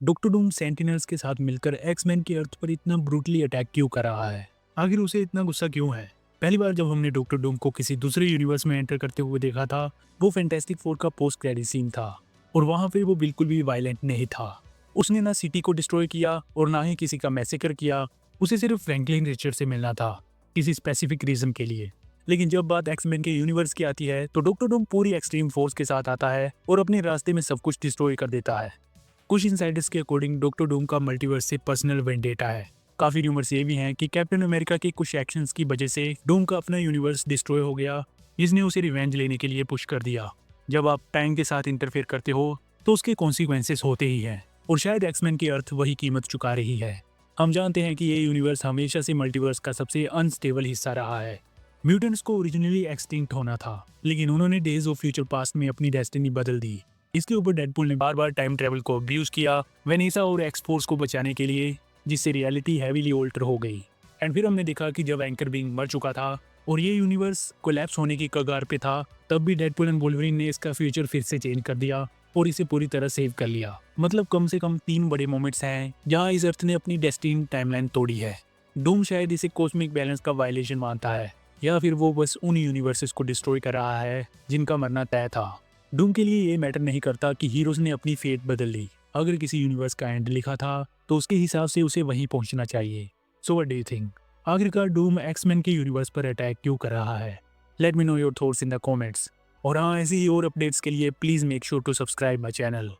Doctor Doom sentinels के साथ मिलकर एक्समैन की अर्थ पर इतना ब्रूटली अटैक क्यों कर रहा है? आखिर उसे इतना गुस्सा क्यों है? पहली बार जब हमने डॉक्टर डूम को किसी दूसरे यूनिवर्स में एंटर करते हुए देखा था, वो फैंटास्टिक फोर का पोस्ट क्रेडिट सीन था और वहाँ पे वो बिल्कुल भी वायलेंट नहीं था। उसने ना सिटी को डिस्ट्रॉय किया और ना ही किसी का मैसेकर किया। उसे सिर्फ फ्रैंकलिन रिचर्ड से मिलना था, किसी स्पेसिफिक रीजन के लिए। लेकिन जब बात एक्समैन के यूनिवर्स की आती है तो डॉक्टर डूम पूरी एक्सट्रीम फोर्स के साथ आता है और अपने रास्ते में सब कुछ डिस्ट्रॉय कर देता है। कुछ इनसाइडर्स के अकॉर्डिंग डॉक्टर डूम का मल्टीवर्स से पर्सनल वेंडेटा है। काफी रूमर्स ये भी हैं कि कैप्टन अमेरिका के कुछ एक्शंस की वजह से डूम का अपना यूनिवर्स डिस्ट्रॉय हो गया, जिसने उसे रिवेंज लेने के लिए पुश कर दिया। जब आप टाइम के साथ इंटरफेयर करते हो तो उसके कॉन्सिक्वेंसेस होते ही हैं और शायद एक्समैन की अर्थ वही कीमत चुका रही है। हम जानते हैं कि ये यूनिवर्स हमेशा से मल्टीवर्स का सबसे अनस्टेबल हिस्सा रहा है। म्यूटेंट्स को ओरिजिनली एक्सटिंक्ट होना था, लेकिन उन्होंने डेज ऑफ फ्यूचर पास्ट में अपनी डेस्टिनी बदल दी। इसके ऊपर डेडपूल ने बार बार टाइम ट्रेवल को अब्यूज किया वेनेसा और एक्स फोर्स को बचाने के लिए, जिससे रियलिटी हैवीली ऑल्टर हो गई। एंड फिर हमने देखा कि जब एंकर बिंग मर चुका था और ये यूनिवर्स कोलैप्स होने की कगार पे था, तब भी डेडपूल एंड वोल्वरिन ने इसका फ्यूचर फिर से चेंज कर दिया और इसे पूरी तरह सेव कर लिया। मतलब कम से कम 3 बड़े मोमेंट्स हैं जहां इस अर्थ ने अपनी डेस्टिनी टाइमलाइन तोड़ी है। डूम शायद इसे कॉस्मिक बैलेंस का वायलेशन मानता है, या फिर वो बस उन यूनिवर्सेस को डिस्ट्रॉय कर रहा है जिनका मरना तय था। डूम के लिए ये मैटर नहीं करता कि हीरोज ने अपनी फेट बदल ली। अगर किसी यूनिवर्स का एंड लिखा था तो उसके हिसाब से उसे वहीं पहुंचना चाहिए। So what do you think? आखिरकार डूम एक्समैन के यूनिवर्स पर अटैक क्यों कर रहा है? Let me know your thoughts in the comments. और हाँ, ऐसी ही और अपडेट्स के लिए please make sure to subscribe my channel.